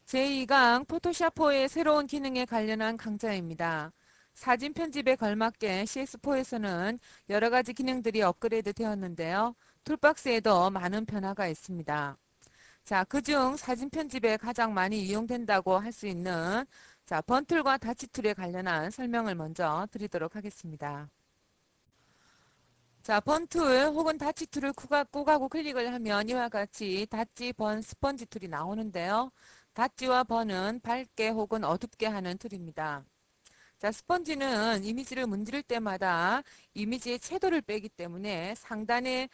제2강 포토샵4의 새로운 기능에 관련한 강좌입니다. 사진 편집에 걸맞게 CS4에서는 여러 가지 기능들이 업그레이드 되었는데요. 툴박스에도 많은 변화가 있습니다. 자, 그중 사진 편집에 가장 많이 이용된다고 할 수 있는 번툴과 다치 툴에 관련한 설명을 먼저 드리도록 하겠습니다. 자, 번툴 혹은 다치 툴을 꾹하고 클릭을 하면 이와 같이 다치, 번, 스펀지 툴이 나오는데요. 다치와 번은 밝게 혹은 어둡게 하는 툴입니다. 자, 스펀지는 이미지를 문지를 때마다 이미지의 채도를 빼기 때문에 상단에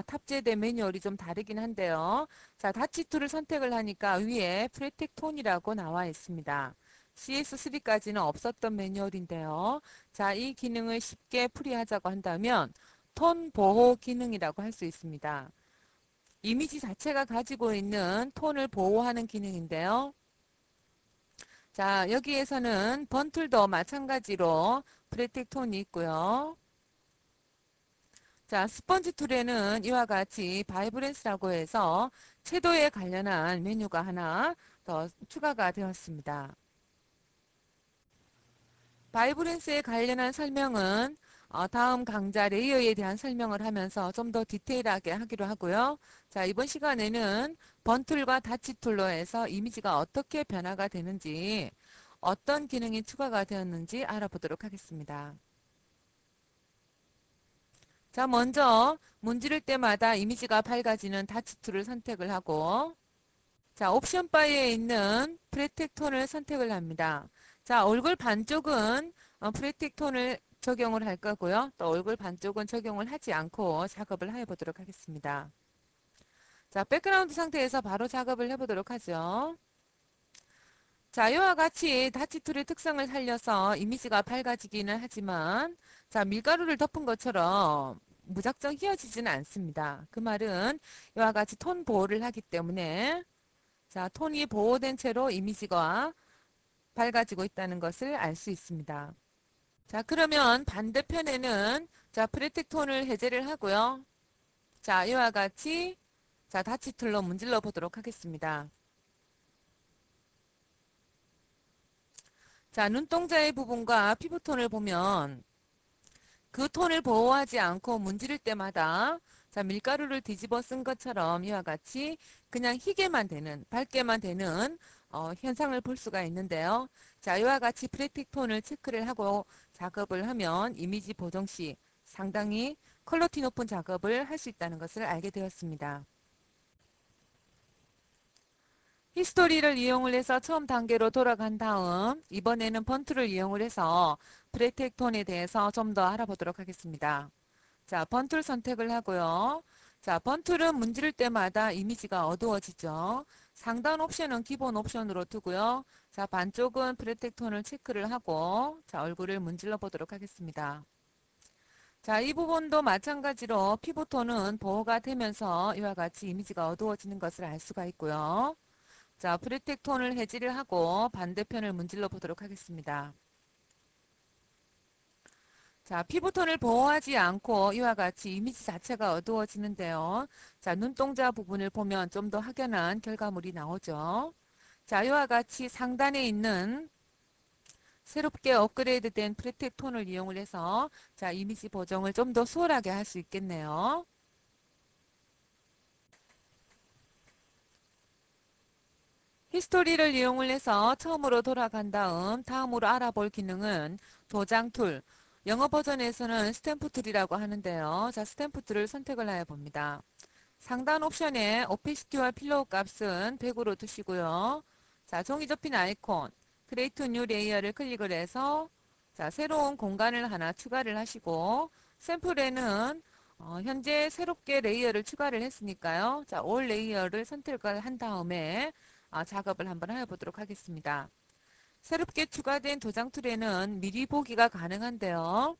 탑재된 매뉴얼이 좀 다르긴 한데요. 자, 다치 툴을 선택을 하니까 위에 프레텍 톤이라고 나와 있습니다. CS3까지는 없었던 매뉴얼인데요. 자, 이 기능을 쉽게 풀이하자고 한다면 톤 보호 기능이라고 할 수 있습니다. 이미지 자체가 가지고 있는 톤을 보호하는 기능인데요. 자, 여기에서는 번툴도 마찬가지로 프레텍 톤이 있고요. 자, 스펀지 툴에는 이와 같이 바이브런스라고 해서 채도에 관련한 메뉴가 하나 더 추가가 되었습니다. 바이브런스에 관련한 설명은 다음 강좌 레이어에 대한 설명을 하면서 좀 더 디테일하게 하기로 하고요. 자, 이번 시간에는 번툴과 다치 툴로 해서 이미지가 어떻게 변화가 되는지 어떤 기능이 추가가 되었는지 알아보도록 하겠습니다. 자, 먼저 문지를 때마다 이미지가 밝아지는 다치 툴을 선택을 하고 자, 옵션 바에 있는 프레텍 톤을 선택을 합니다. 자, 얼굴 반쪽은 프레텍 톤을 적용을 할 거고요. 또 얼굴 반쪽은 적용을 하지 않고 작업을 해보도록 하겠습니다. 자, 백그라운드 상태에서 바로 작업을 해보도록 하죠. 자, 이와 같이 다치 툴의 특성을 살려서 이미지가 밝아지기는 하지만 자, 밀가루를 덮은 것처럼 무작정 휘어지지는 않습니다. 그 말은 이와 같이 톤 보호를 하기 때문에 자, 톤이 보호된 채로 이미지가 밝아지고 있다는 것을 알 수 있습니다. 자, 그러면 반대편에는 자, 프레텍 톤을 해제를 하고요. 자, 이와 같이 자, 다치 툴로 문질러 보도록 하겠습니다. 자, 눈동자의 부분과 피부톤을 보면 그 톤을 보호하지 않고 문지를 때마다 자, 밀가루를 뒤집어 쓴 것처럼 이와 같이 그냥 희게만 되는, 밝게만 되는 현상을 볼 수가 있는데요. 자, 이와 같이 프레틱 톤을 체크를 하고 작업을 하면 이미지 보정 시 상당히 퀄리티 높은 작업을 할 수 있다는 것을 알게 되었습니다. 히스토리를 이용을 해서 처음 단계로 돌아간 다음 이번에는 번트를 이용을 해서 프레텍 톤에 대해서 좀 더 알아보도록 하겠습니다. 자, 번툴 선택을 하고요. 자, 번툴은 문지를 때마다 이미지가 어두워지죠. 상단 옵션은 기본 옵션으로 두고요. 자, 반쪽은 프레텍 톤을 체크를 하고 자, 얼굴을 문질러 보도록 하겠습니다. 자, 이 부분도 마찬가지로 피부톤은 보호가 되면서 이와 같이 이미지가 어두워지는 것을 알 수가 있고요. 자, 프레텍 톤을 해지를 하고 반대편을 문질러 보도록 하겠습니다. 자, 피부톤을 보호하지 않고 이와 같이 이미지 자체가 어두워지는데요. 자, 눈동자 부분을 보면 좀 더 확연한 결과물이 나오죠. 자, 이와 같이 상단에 있는 새롭게 업그레이드된 프레텍 톤을 이용을 해서 자, 이미지 보정을 좀 더 수월하게 할 수 있겠네요. 히스토리를 이용을 해서 처음으로 돌아간 다음으로 알아볼 기능은 도장 툴. 영어 버전에서는 스탬프 툴이라고 하는데요. 자, 스탬프 툴을 선택을 하여 봅니다. 상단 옵션에 오피시티와 필로우 값은 100으로 두시고요. 자, 종이 접힌 아이콘, 크리에이트 뉴 레이어를 클릭을 해서 자, 새로운 공간을 하나 추가를 하시고 샘플에는 현재 새롭게 레이어를 추가를 했으니까요. 자, 올 레이어를 선택을 한 다음에 작업을 한번 해보도록 하겠습니다. 새롭게 추가된 도장 툴에는 미리 보기가 가능한데요.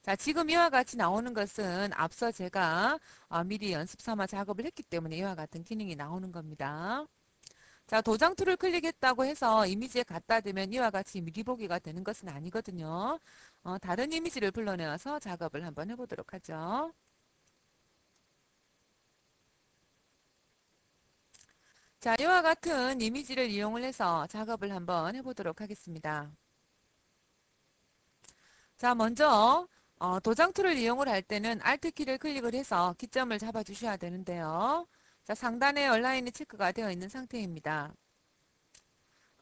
자, 지금 이와 같이 나오는 것은 앞서 제가 미리 연습 삼아 작업을 했기 때문에 이와 같은 기능이 나오는 겁니다. 자, 도장 툴을 클릭했다고 해서 이미지에 갖다 대면 이와 같이 미리 보기가 되는 것은 아니거든요. 다른 이미지를 불러내어서 작업을 한번 해보도록 하죠. 자, 이와 같은 이미지를 이용을 해서 작업을 한번 해보도록 하겠습니다. 자, 먼저 도장 툴을 이용을 할 때는 Alt 키를 클릭을 해서 기점을 잡아 주셔야 되는데요. 자, 상단에 얼라인이 체크가 되어 있는 상태입니다.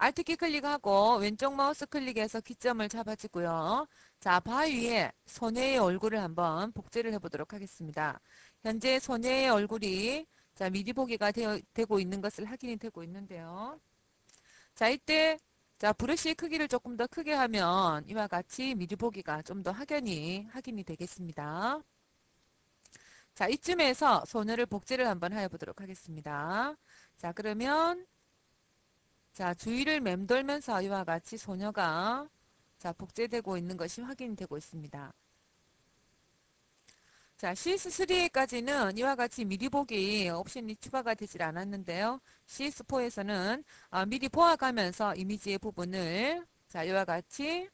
Alt 키 클릭하고 왼쪽 마우스 클릭해서 기점을 잡아주고요. 자, 바위에 소녀의 얼굴을 한번 복제를 해보도록 하겠습니다. 현재 소녀의 얼굴이 자, 미리 보기가 되고 있는 것을 확인이 되고 있는데요. 자, 이때 자, 브러쉬의 크기를 조금 더 크게 하면 이와 같이 미리 보기가 좀 더 확인이 되겠습니다. 자, 이쯤에서 소녀를 복제를 한번 해보도록 하겠습니다. 자, 그러면 자, 주위를 맴돌면서 이와 같이 소녀가 자, 복제되고 있는 것이 확인되고 있습니다. 자, CS3까지는 이와 같이 미리 보기 옵션이 추가가 되질 않았는데요. CS4에서는 미리 보아가면서 이미지의 부분을 자, 이와 같이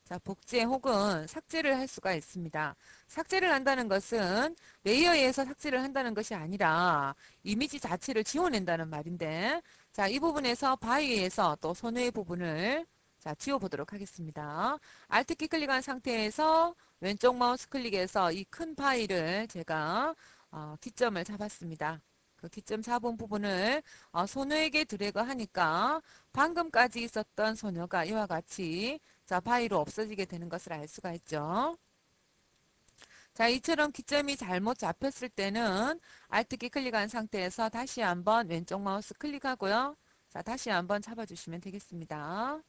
자, 복제 혹은 삭제를 할 수가 있습니다. 삭제를 한다는 것은 레이어에서 삭제를 한다는 것이 아니라 이미지 자체를 지워낸다는 말인데 자, 이 부분에서 바위에서 또 손의 부분을 자, 지워보도록 하겠습니다. Alt키 클릭한 상태에서 왼쪽 마우스 클릭해서 이 큰 파일을 제가 기점을 잡았습니다. 그 기점 잡은 부분을 소녀에게 드래그 하니까 방금까지 있었던 소녀가 이와 같이 자, 바위로 없어지게 되는 것을 알 수가 있죠. 자, 이처럼 기점이 잘못 잡혔을 때는 Alt키 클릭한 상태에서 다시 한번 왼쪽 마우스 클릭하고요. 자, 다시 한번 잡아주시면 되겠습니다.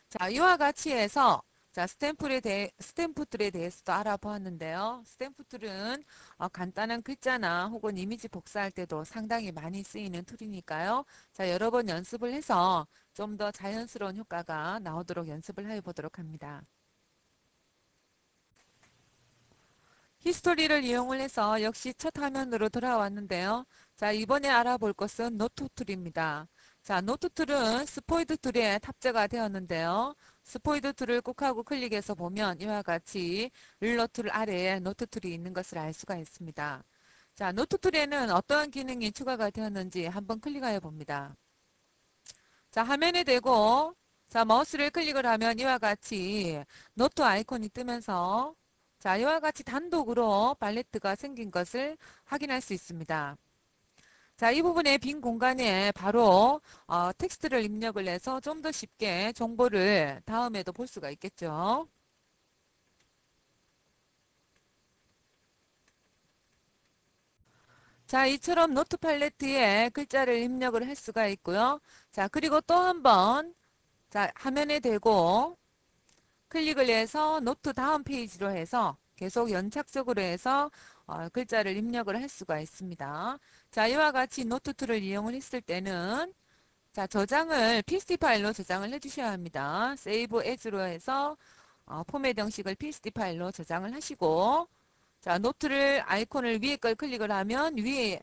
자, 이와 같이 해서 자, 스탬프툴에 대해서도 알아보았는데요. 스탬프툴은 간단한 글자나 혹은 이미지 복사할 때도 상당히 많이 쓰이는 툴이니까요. 자, 여러 번 연습을 해서 좀 더 자연스러운 효과가 나오도록 연습을 해보도록 합니다. 히스토리를 이용을 해서 역시 첫 화면으로 돌아왔는데요. 자, 이번에 알아볼 것은 노트 툴입니다. 자, 노트 툴은 스포이드 툴에 탑재가 되었는데요. 스포이드 툴을 꾹 하고 클릭해서 보면 이와 같이 룰러 툴 아래에 노트 툴이 있는 것을 알 수가 있습니다. 자, 노트 툴에는 어떠한 기능이 추가가 되었는지 한번 클릭하여 봅니다. 자, 화면에 대고 자, 마우스를 클릭을 하면 이와 같이 노트 아이콘이 뜨면서 자, 이와 같이 단독으로 팔레트가 생긴 것을 확인할 수 있습니다. 자, 이 부분에 빈 공간에 바로 텍스트를 입력을 해서 좀 더 쉽게 정보를 다음에도 볼 수가 있겠죠. 자, 이처럼 노트 팔레트에 글자를 입력을 할 수가 있고요. 자, 그리고 또 한번 자, 화면에 대고 클릭을 해서 노트 다음 페이지로 해서 계속 연착적으로 해서 글자를 입력을 할 수가 있습니다. 자, 이와 같이 노트 툴을 이용을 했을 때는 자, 저장을 PSD 파일로 저장을 해주셔야 합니다. Save As로 해서 포맷 형식을 PSD 파일로 저장을 하시고 자, 노트를 아이콘을 위에 걸 클릭을 하면 위에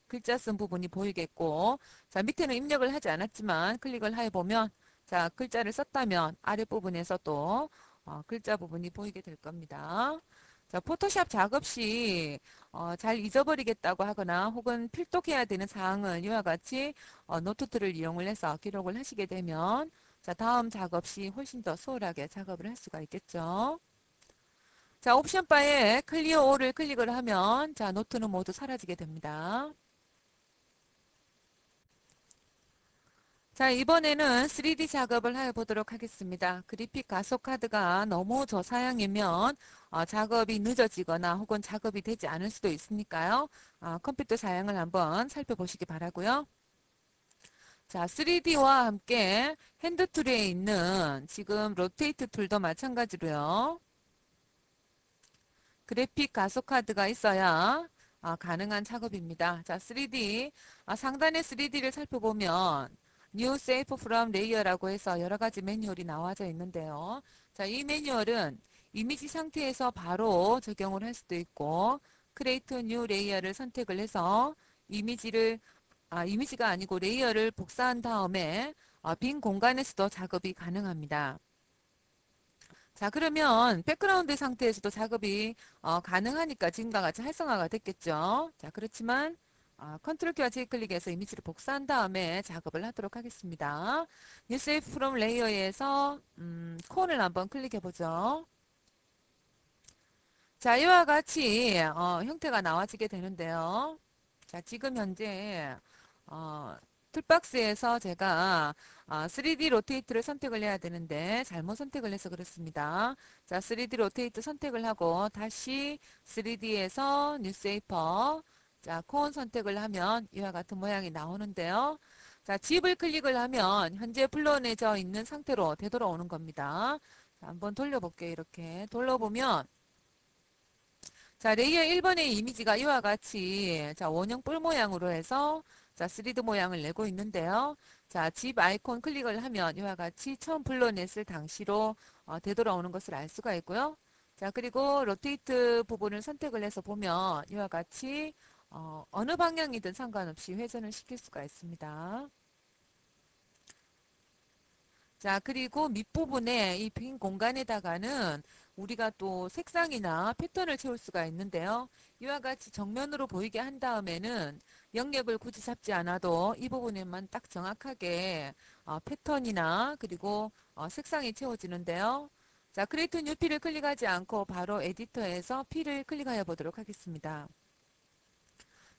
글자 쓴 부분이 보이겠고 자, 밑에는 입력을 하지 않았지만 클릭을 해보면 자, 글자를 썼다면 아랫부분에서 또 글자 부분이 보이게 될 겁니다. 자, 포토샵 작업 시 잘 잊어버리겠다고 하거나 혹은 필독해야 되는 사항은 이와 같이 노트 툴을 이용을 해서 기록을 하시게 되면 자, 다음 작업 시 훨씬 더 수월하게 작업을 할 수가 있겠죠. 자, 옵션 바에 클리어 올을 클릭을 하면 자, 노트는 모두 사라지게 됩니다. 자, 이번에는 3D 작업을 해보도록 하겠습니다. 그래픽 가속 카드가 너무 저사양이면 작업이 늦어지거나 혹은 작업이 되지 않을 수도 있으니까요. 컴퓨터 사양을 한번 살펴보시기 바라고요. 자, 3D와 함께 핸드 툴에 있는 지금 로테이트 툴도 마찬가지로요. 그래픽 가속 카드가 있어야 가능한 작업입니다. 자, 3D 상단의 3D를 살펴보면 New Save from Layer라고 해서 여러 가지 매뉴얼이 나와져 있는데요. 자, 이 매뉴얼은 이미지 상태에서 바로 적용을 할 수도 있고 Create New Layer를 선택을 해서 이미지가 아니고 레이어를 복사한 다음에 빈 공간에서도 작업이 가능합니다. 자, 그러면 백그라운드 상태에서도 작업이 가능하니까 지금과 같이 활성화가 됐겠죠. 자, 그렇지만 컨트롤 키와 J 클릭해서 이미지를 복사한 다음에 작업을 하도록 하겠습니다. New Save from Layer에서 콘을 한번 클릭해 보죠. 자, 이와 같이 형태가 나와지게 되는데요. 자, 지금 현재 어, 툴박스에서 제가 3D 로테이트를 선택을 해야 되는데 잘못 선택을 해서 그렇습니다. 자, 3D 로테이트 선택을 하고 다시 3D에서 뉴세이퍼 자, 콘 선택을 하면 이와 같은 모양이 나오는데요. 자, 집을 클릭을 하면 현재 불러내져 있는 상태로 되돌아오는 겁니다. 자, 한번 돌려볼게요. 이렇게 돌려보면 자, 레이어 1번의 이미지가 이와 같이 자, 원형 뿔 모양으로 해서 자, 3D 모양을 내고 있는데요. 자, 집 아이콘 클릭을 하면 이와 같이 처음 불러냈을 당시로 되돌아오는 것을 알 수가 있고요. 자, 그리고 로테이트 부분을 선택을 해서 보면 이와 같이 어느 방향이든 상관없이 회전을 시킬 수가 있습니다. 자, 그리고 밑부분에 이 빈 공간에다가는 우리가 또 색상이나 패턴을 채울 수가 있는데요. 이와 같이 정면으로 보이게 한 다음에는 영역을 굳이 잡지 않아도 이 부분에만 딱 정확하게 패턴이나 그리고 색상이 채워지는데요. 자, 크리에이트 뉴 필을 클릭하지 않고 바로 에디터에서 필을 클릭하여 보도록 하겠습니다.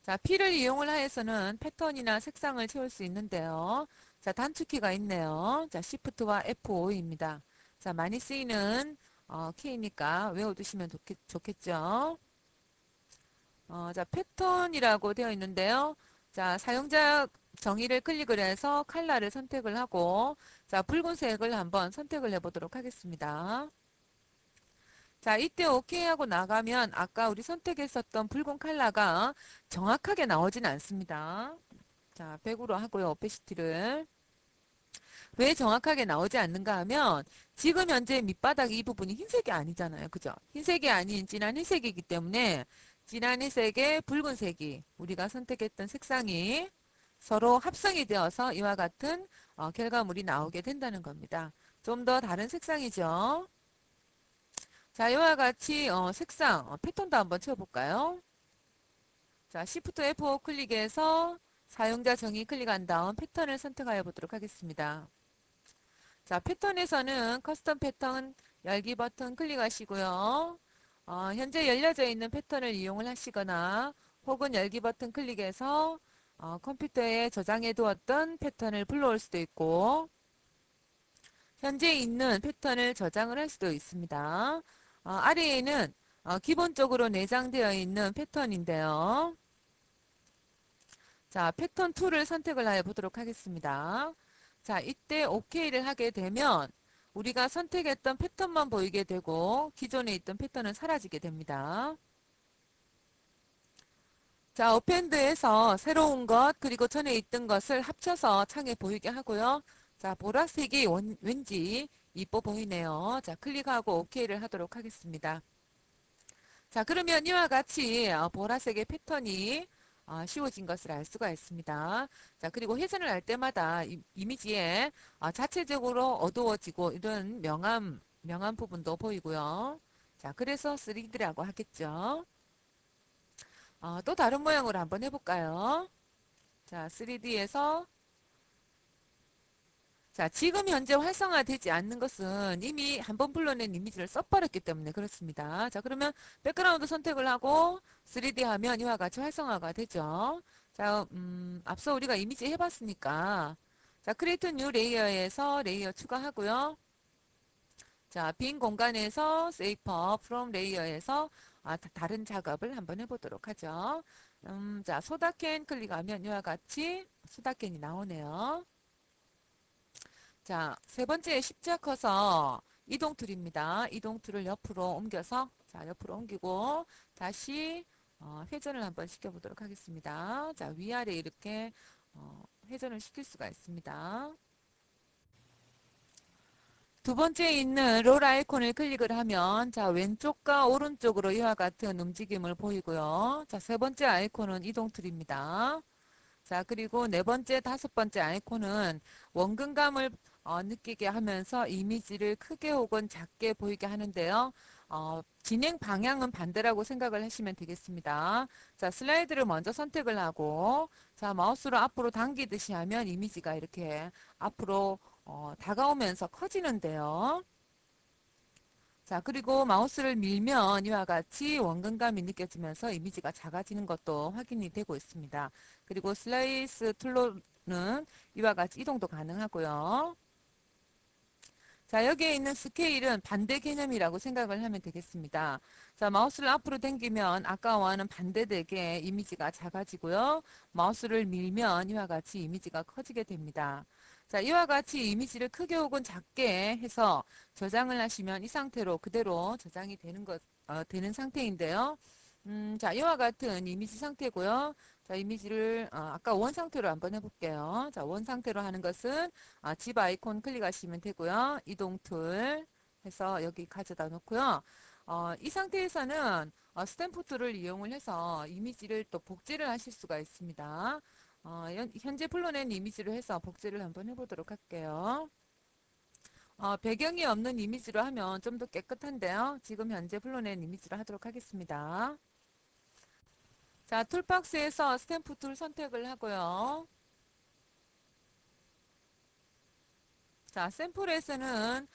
자, P를 이용을 하여서는 패턴이나 색상을 채울 수 있는데요. 자, 단축키가 있네요. 자, Shift와 F5입니다. 자, 많이 쓰이는 키니까 외워두시면 좋겠죠. 자, 패턴이라고 되어 있는데요. 자, 사용자 정의를 클릭을 해서 컬러를 선택을 하고 자, 붉은색을 한번 선택을 해보도록 하겠습니다. 자, 이때 OK 하고 나가면 아까 우리 선택했었던 붉은 컬러가 정확하게 나오진 않습니다. 자, 100으로 하고요. 오페시티를. 왜 정확하게 나오지 않는가 하면 지금 현재 밑바닥 이 부분이 흰색이 아니잖아요. 그죠? 흰색이 아닌 진한 회색이기 때문에 진한 회색에 붉은색이 우리가 선택했던 색상이 서로 합성이 되어서 이와 같은 결과물이 나오게 된다는 겁니다. 좀 더 다른 색상이죠. 자, 이와 같이 색상, 패턴도 한번 채워볼까요? 자, Shift F5 클릭해서 사용자 정의 클릭한 다음 패턴을 선택하여 보도록 하겠습니다. 자, 패턴에서는 커스텀 패턴 열기 버튼 클릭하시고요. 현재 열려져 있는 패턴을 이용을 하시거나 혹은 열기 버튼 클릭해서 컴퓨터에 저장해 두었던 패턴을 불러올 수도 있고 현재 있는 패턴을 저장을 할 수도 있습니다. 아래에는 기본적으로 내장되어 있는 패턴인데요. 자, 패턴 2를 선택을 하여 보도록 하겠습니다. 자, 이때 OK를 하게 되면 우리가 선택했던 패턴만 보이게 되고 기존에 있던 패턴은 사라지게 됩니다. 자, 어펜드에서 새로운 것 그리고 전에 있던 것을 합쳐서 창에 보이게 하고요. 자, 보라색이 왠지 이뻐 보이네요. 자, 클릭하고 OK를 하도록 하겠습니다. 자, 그러면 이와 같이 보라색의 패턴이 씌워진 것을 알 수가 있습니다. 자, 그리고 회전을 할 때마다 이미지에 자체적으로 어두워지고 이런 명암 부분도 보이고요. 자, 그래서 3D라고 하겠죠. 또 다른 모양으로 한번 해볼까요? 자, 3D에서 자, 지금 현재 활성화되지 않는 것은 이미 한번 불러낸 이미지를 써버렸기 때문에 그렇습니다. 자, 그러면 백그라운드 선택을 하고 3D 하면 이와 같이 활성화가 되죠. 자, 앞서 우리가 이미지 해봤으니까 자, 크리에이트 뉴 레이어에서 레이어 추가하고요. 자, 빈 공간에서 세이퍼 from 레이어에서 다른 작업을 한번 해보도록 하죠. 자, 소다캔 클릭하면 이와 같이 소다캔이 나오네요. 자, 세 번째 십자 커서 이동 툴입니다. 이동 툴을 옆으로 옮겨서 자, 옆으로 옮기고 다시 회전을 한번 시켜보도록 하겠습니다. 자, 위아래 이렇게 회전을 시킬 수가 있습니다. 두 번째 있는 롤 아이콘을 클릭을 하면 자, 왼쪽과 오른쪽으로 이와 같은 움직임을 보이고요. 자, 세 번째 아이콘은 이동 툴입니다. 자, 그리고 네 번째, 다섯 번째 아이콘은 원근감을 느끼게 하면서 이미지를 크게 혹은 작게 보이게 하는데요. 진행 방향은 반대라고 생각을 하시면 되겠습니다. 자, 슬라이드를 먼저 선택을 하고, 자, 마우스로 앞으로 당기듯이 하면 이미지가 이렇게 앞으로 다가오면서 커지는데요. 자, 그리고 마우스를 밀면 이와 같이 원근감이 느껴지면서 이미지가 작아지는 것도 확인이 되고 있습니다. 그리고 슬라이스 툴로는 이와 같이 이동도 가능하고요. 자, 여기에 있는 스케일은 반대 개념이라고 생각을 하면 되겠습니다. 자, 마우스를 앞으로 당기면 아까와는 반대되게 이미지가 작아지고요. 마우스를 밀면 이와 같이 이미지가 커지게 됩니다. 자, 이와 같이 이미지를 크게 혹은 작게 해서 저장을 하시면 이 상태로 그대로 저장이 되는 상태인데요. 자, 이와 같은 이미지 상태고요. 자, 이미지를 아까 원 상태로 한번 해볼게요. 자, 원 상태로 하는 것은 집 아이콘 클릭하시면 되고요. 이동 툴 해서 여기 가져다 놓고요. 이 상태에서는 스탬프 툴을 이용을 해서 이미지를 또 복제를 하실 수가 있습니다. 현재 불러낸 이미지로 해서 복제를 한번 해보도록 할게요. 배경이 없는 이미지로 하면 좀 더 깨끗한데요. 지금 현재 불러낸 이미지로 하도록 하겠습니다. 자, 툴박스에서 스탬프 툴 선택을 하고요. 자, 샘플에서는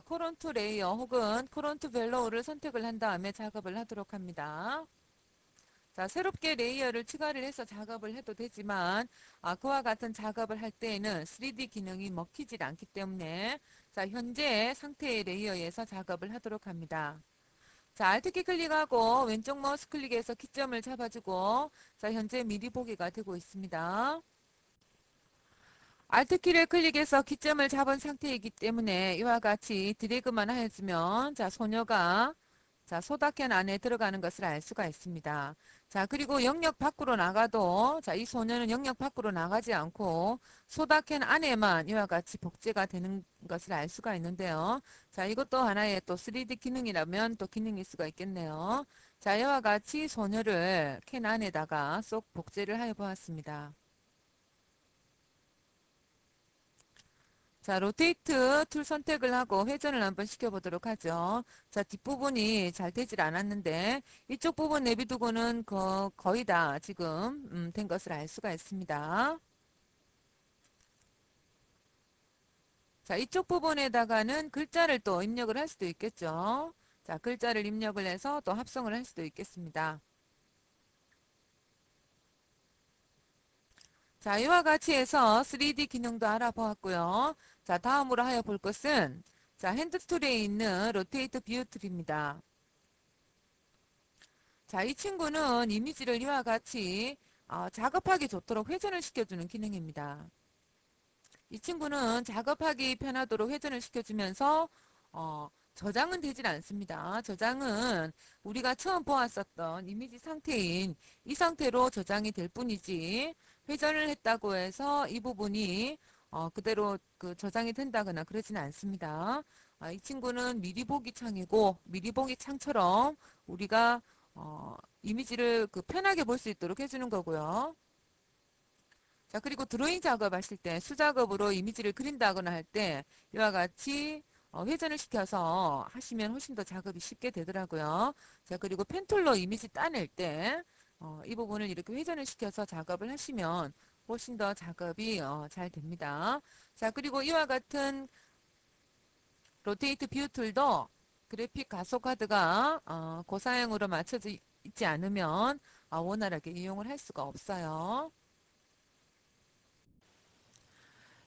코런트 레이어 혹은 코런트 벨로우를 선택을 한 다음에 작업을 하도록 합니다. 자, 새롭게 레이어를 추가를 해서 작업을 해도 되지만 그와 같은 작업을 할 때에는 3D 기능이 먹히질 않기 때문에 자, 현재 상태의 레이어에서 작업을 하도록 합니다. 자, Alt키 클릭하고 왼쪽 마우스 클릭해서 키점을 잡아주고 자, 현재 미리 보기가 되고 있습니다. Alt키를 클릭해서 기점을 잡은 상태이기 때문에 이와 같이 드래그만 해주면 자, 소녀가 자, 소다캔 안에 들어가는 것을 알 수가 있습니다. 자, 그리고 영역 밖으로 나가도 자, 이 소녀는 영역 밖으로 나가지 않고 소다캔 안에만 이와 같이 복제가 되는 것을 알 수가 있는데요. 자, 이것도 하나의 또 3D 기능이라면 또 기능일 수가 있겠네요. 자, 이와 같이 소녀를 캔 안에다가 쏙 복제를 해 보았습니다. 자, 로테이트 툴 선택을 하고 회전을 한번 시켜보도록 하죠. 자, 뒷부분이 잘 되질 않았는데 이쪽 부분 내비두고는 거의 다 지금 된 것을 알 수가 있습니다. 자, 이쪽 부분에다가는 글자를 또 입력을 할 수도 있겠죠. 자, 글자를 입력을 해서 또 합성을 할 수도 있겠습니다. 자, 이와 같이 해서 3D 기능도 알아보았고요. 자, 다음으로 하여 볼 것은 자, 핸드 툴에 있는 로테이트 뷰 툴입니다. 자, 이 친구는 이미지를 이와 같이 작업하기 좋도록 회전을 시켜주는 기능입니다. 이 친구는 작업하기 편하도록 회전을 시켜주면서 저장은 되질 않습니다. 저장은 우리가 처음 보았었던 이미지 상태인 이 상태로 저장이 될 뿐이지 회전을 했다고 해서 이 부분이 그대로 그 저장이 된다거나 그러지는 않습니다. 이 친구는 미리 보기 창이고 미리 보기 창처럼 우리가 이미지를 그 편하게 볼 수 있도록 해주는 거고요. 자, 그리고 드로잉 작업하실 때 수작업으로 이미지를 그린다거나 할 때 이와 같이 회전을 시켜서 하시면 훨씬 더 작업이 쉽게 되더라고요. 자, 그리고 펜툴로 이미지 따낼 때 이 부분을 이렇게 회전을 시켜서 작업을 하시면 훨씬 더 작업이 잘 됩니다. 자, 그리고 이와 같은 로테이트 뷰 툴도 그래픽 가속 카드가 고사양으로 맞춰져 있지 않으면 원활하게 이용을 할 수가 없어요.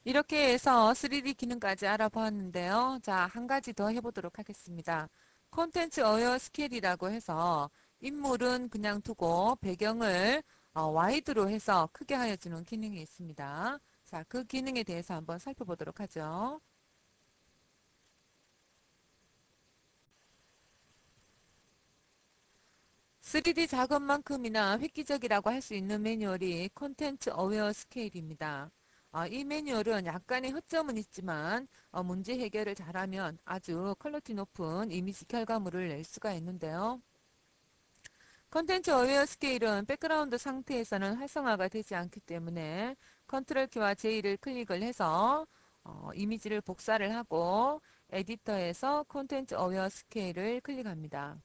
이렇게 해서 3D 기능까지 알아보았는데요. 자, 한 가지 더 해보도록 하겠습니다. 콘텐츠 어웨어 스케일이라고 해서 인물은 그냥 두고 배경을 와이드로 해서 크게 하여주는 기능이 있습니다. 자, 그 기능에 대해서 한번 살펴보도록 하죠. 3D 작업만큼이나 획기적이라고 할 수 있는 매뉴얼이 콘텐츠 어웨어 스케일입니다. 이 매뉴얼은 약간의 허점은 있지만 문제 해결을 잘하면 아주 퀄리티 높은 이미지 결과물을 낼 수가 있는데요. 컨텐츠 어웨어 스케일은 백그라운드 상태에서는 활성화가 되지 않기 때문에 컨트롤 키와 J를 클릭을 해서 이미지를 복사를 하고 에디터에서 컨텐츠 어웨어 스케일을 클릭합니다.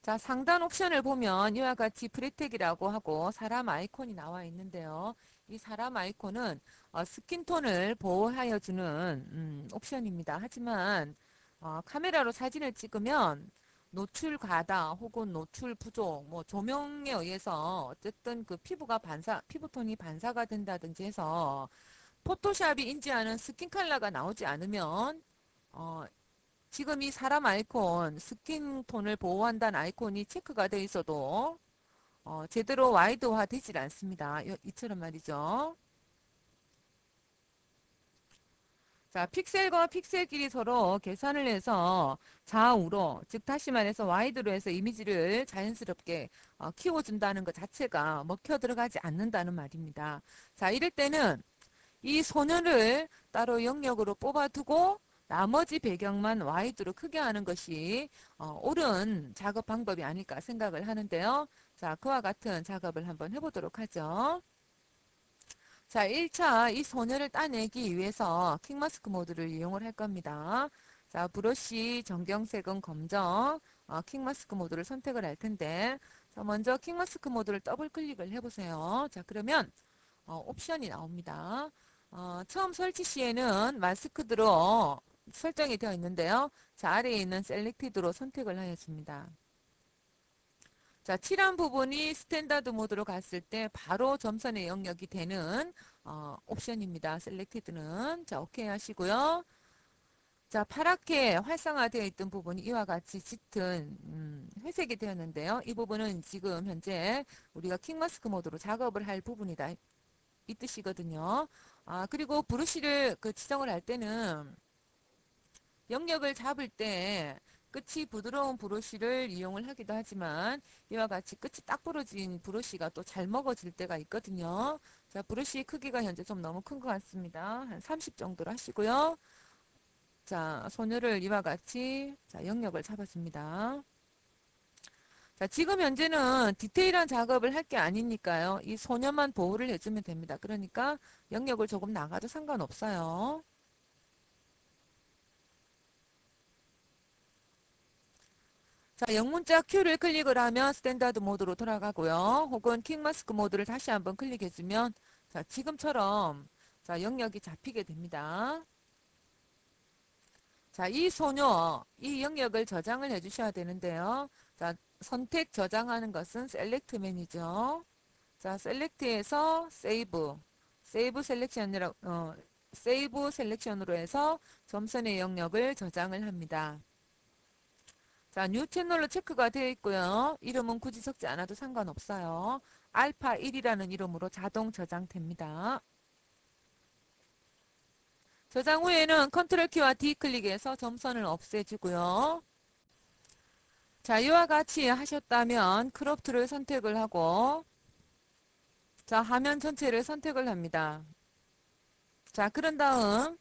자, 상단 옵션을 보면 이와 같이 프리텍이라고 하고 사람 아이콘이 나와 있는데요. 이 사람 아이콘은 스킨톤을 보호하여 주는 옵션입니다. 하지만 카메라로 사진을 찍으면 노출 과다 혹은 노출 부족, 뭐 조명에 의해서 어쨌든 그 피부톤이 반사가 된다든지 해서 포토샵이 인지하는 스킨 컬러가 나오지 않으면 어, 지금 이 사람 아이콘, 스킨톤을 보호한다는 아이콘이 체크가 되어 있어도 제대로 와이드화 되질 않습니다. 이처럼 말이죠. 자, 픽셀과 픽셀끼리 서로 계산을 해서 좌우로, 즉 다시 말해서 와이드로 해서 이미지를 자연스럽게 키워준다는 것 자체가 먹혀 들어가지 않는다는 말입니다. 자, 이럴 때는 이 소녀를 따로 영역으로 뽑아두고 나머지 배경만 와이드로 크게 하는 것이 옳은 작업 방법이 아닐까 생각을 하는데요. 자, 그와 같은 작업을 한번 해보도록 하죠. 자, 1차 이 소녀를 따내기 위해서 킥마스크 모드를 이용을 할 겁니다. 자, 브러쉬 정경색은 검정, 킥마스크 모드를 선택을 할 텐데, 자, 먼저 킥마스크 모드를 더블 클릭을 해보세요. 자, 그러면 옵션이 나옵니다. 처음 설치 시에는 마스크드로 설정이 되어 있는데요. 자, 아래에 있는 셀렉티드로 선택을 하였습니다. 자, 칠한 부분이 스탠다드 모드로 갔을 때 바로 점선의 영역이 되는 옵션입니다. 셀렉티드는. 자, 오케이 하시고요. 자, 파랗게 활성화되어 있던 부분이 이와 같이 짙은 회색이 되었는데요. 이 부분은 지금 현재 우리가 킥마스크 모드로 작업을 할 부분이다. 이 뜻이거든요. 그리고 브러쉬를 지정을 할 때는 영역을 잡을 때 끝이 부드러운 브러쉬를 이용을 하기도 하지만 이와 같이 끝이 딱 부러진 브러쉬가 또 잘 먹어질 때가 있거든요. 자, 브러쉬 크기가 현재 좀 너무 큰 것 같습니다. 한 30 정도로 하시고요. 자, 소녀를 이와 같이 자, 영역을 잡아줍니다. 자, 지금 현재는 디테일한 작업을 할 게 아니니까요. 이 소녀만 보호를 해주면 됩니다. 그러니까 영역을 조금 나가도 상관없어요. 자, 영문자 Q를 클릭을 하면 스탠다드 모드로 돌아가고요. 혹은 킥마스크 모드를 다시 한번 클릭해주면 자, 지금처럼 자, 영역이 잡히게 됩니다. 자, 이 소녀, 이 영역을 저장을 해주셔야 되는데요. 자, 선택 저장하는 것은 셀렉트맨이죠. 자, 셀렉트에서 세이브 셀렉션으로 해서 점선의 영역을 저장을 합니다. 자, 뉴 채널로 체크가 되어 있고요. 이름은 굳이 적지 않아도 상관없어요. 알파 1이라는 이름으로 자동 저장됩니다. 저장 후에는 컨트롤 키와 D 클릭해서 점선을 없애주고요. 자, 이와 같이 하셨다면 크롭 툴을 선택을 하고 자, 화면 전체를 선택을 합니다. 자, 그런 다음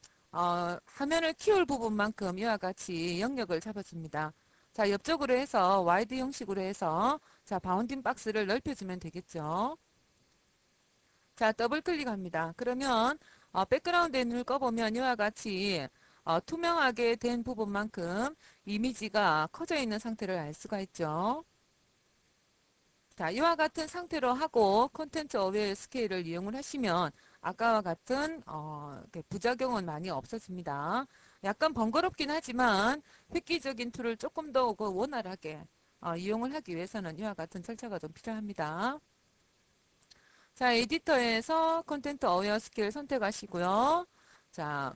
화면을 키울 부분만큼 이와 같이 영역을 잡아줍니다. 자, 옆쪽으로 해서 와이드 형식으로 해서 자, 바운딩 박스를 넓혀주면 되겠죠. 자, 더블 클릭합니다. 그러면 백그라운드에 눈을 꺼보면 이와 같이 투명하게 된 부분만큼 이미지가 커져 있는 상태를 알 수가 있죠. 자, 이와 같은 상태로 하고 콘텐츠 어웨어 스케일을 이용을 하시면 아까와 같은 부작용은 많이 없어집니다. 약간 번거롭긴 하지만 획기적인 툴을 조금 더 원활하게 이용을 하기 위해서는 이와 같은 절차가 좀 필요합니다. 자, 에디터에서 콘텐츠 어웨어 스케일 선택하시고요. 자,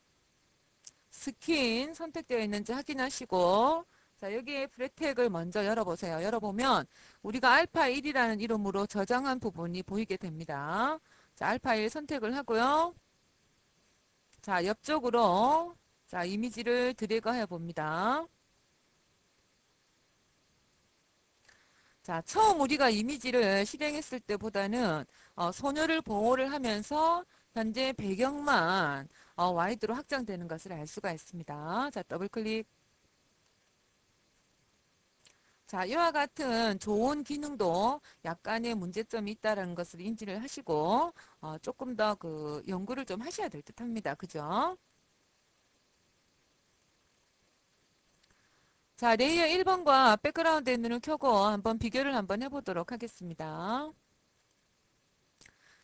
스킨 선택되어 있는지 확인하시고 자, 여기에 프레텍을 먼저 열어보세요. 열어보면 우리가 알파 1이라는 이름으로 저장한 부분이 보이게 됩니다. 자, 알파 1 선택을 하고요. 자, 옆쪽으로 자, 이미지를 드래그 해 봅니다. 자, 처음 우리가 이미지를 실행했을 때보다는 소녀를 보호를 하면서 현재 배경만 와이드로 확장되는 것을 알 수가 있습니다. 자, 더블 클릭. 자, 이와 같은 좋은 기능도 약간의 문제점이 있다는 것을 인지를 하시고 조금 더 그 연구를 좀 하셔야 될 듯합니다. 그죠? 자, 레이어 1번과 백그라운드에 눈을 켜고 한번 비교를 한번 해보도록 하겠습니다.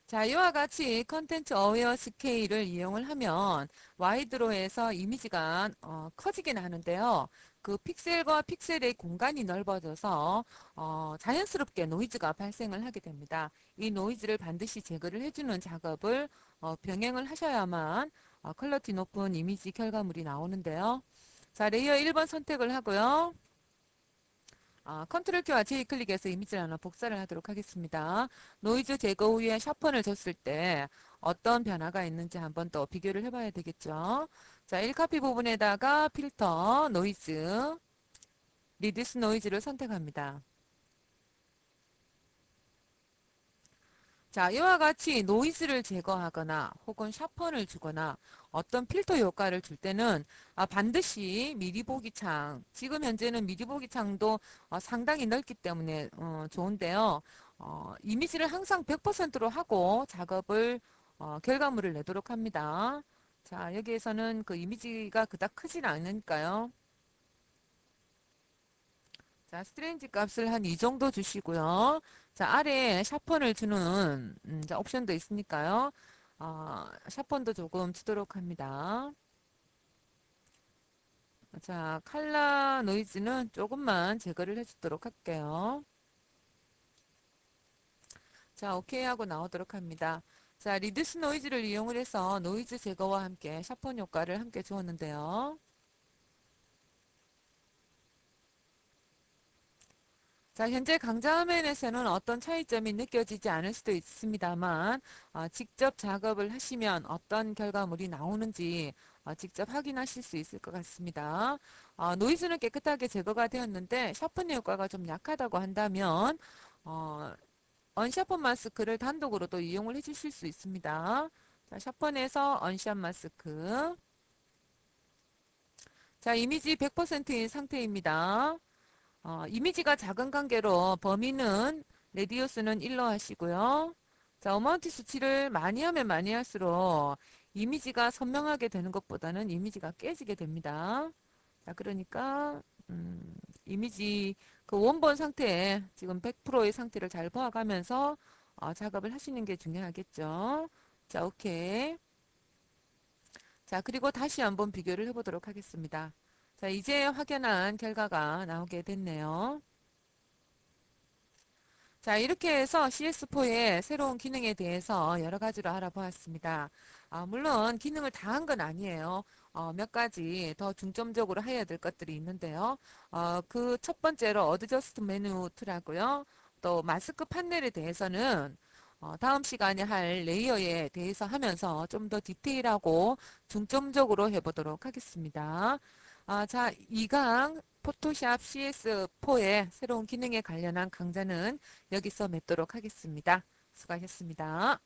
자, 이와 같이 컨텐츠 어웨어 스케일을 이용을 하면 와이드로에서 이미지가 커지긴 하는데요. 그 픽셀과 픽셀의 공간이 넓어져서 자연스럽게 노이즈가 발생을 하게 됩니다. 이 노이즈를 반드시 제거를 해주는 작업을 병행을 하셔야만 퀄리티 높은 이미지 결과물이 나오는데요. 자, 레이어 1번 선택을 하고요. 컨트롤 키와 J 클릭해서 이미지를 하나 복사를 하도록 하겠습니다. 노이즈 제거 후에 샤펀을 줬을 때 어떤 변화가 있는지 한번 더 비교를 해봐야 되겠죠. 자, 1카피 부분에다가 필터, 노이즈, 리듀스 노이즈를 선택합니다. 자, 이와 같이 노이즈를 제거하거나 혹은 샤펀을 주거나 어떤 필터 효과를 줄 때는 반드시 미리 보기 창, 지금 현재는 미리 보기 창도 상당히 넓기 때문에 좋은데요. 이미지를 항상 100%로 하고 작업을 결과물을 내도록 합니다. 자, 여기에서는 그 이미지가 그닥 크진 않으니까요. 자, 스트레인지 값을 한 이 정도 주시고요. 자, 아래에 샤펀을 주는 자, 옵션도 있으니까요. 샤펀도 조금 주도록 합니다. 자, 칼라 노이즈는 조금만 제거를 해주도록 할게요. 자, 오케이 하고 나오도록 합니다. 자, 리듀스 노이즈를 이용을 해서 노이즈 제거와 함께 샤펀 효과를 함께 주었는데요. 자, 현재 강좌 화면에서는 어떤 차이점이 느껴지지 않을 수도 있습니다만 직접 작업을 하시면 어떤 결과물이 나오는지 직접 확인하실 수 있을 것 같습니다. 노이즈는 깨끗하게 제거가 되었는데 샤프니 효과가 좀 약하다고 한다면 언샤프 마스크를 단독으로도 이용을 해주실 수 있습니다. 자, 샤펀에서 언샷 마스크. 자, 이미지 100%인 상태입니다. 이미지가 작은 관계로 범위는 레디우스는 1로 하시고요. 자, 어마운트 수치를 많이 하면 많이 할수록 이미지가 선명하게 되는 것보다는 이미지가 깨지게 됩니다. 자, 그러니까 이미지 그 원본 상태에 지금 100%의 상태를 잘 보아가면서 작업을 하시는 게 중요하겠죠. 자, 오케이. 자, 그리고 다시 한번 비교를 해보도록 하겠습니다. 자, 이제 확연한 결과가 나오게 됐네요. 자, 이렇게 해서 CS4의 새로운 기능에 대해서 여러 가지로 알아보았습니다. 물론 기능을 다 한 건 아니에요. 몇 가지 더 중점적으로 해야 될 것들이 있는데요. 그 첫 번째로 어드저스트 메뉴 툴하고요. 또 마스크 판넬에 대해서는 다음 시간에 할 레이어에 대해서 하면서 좀 더 디테일하고 중점적으로 해보도록 하겠습니다. 자, 2강 포토샵 CS4의 새로운 기능에 관련한 강좌는 여기서 맺도록 하겠습니다. 수고하셨습니다.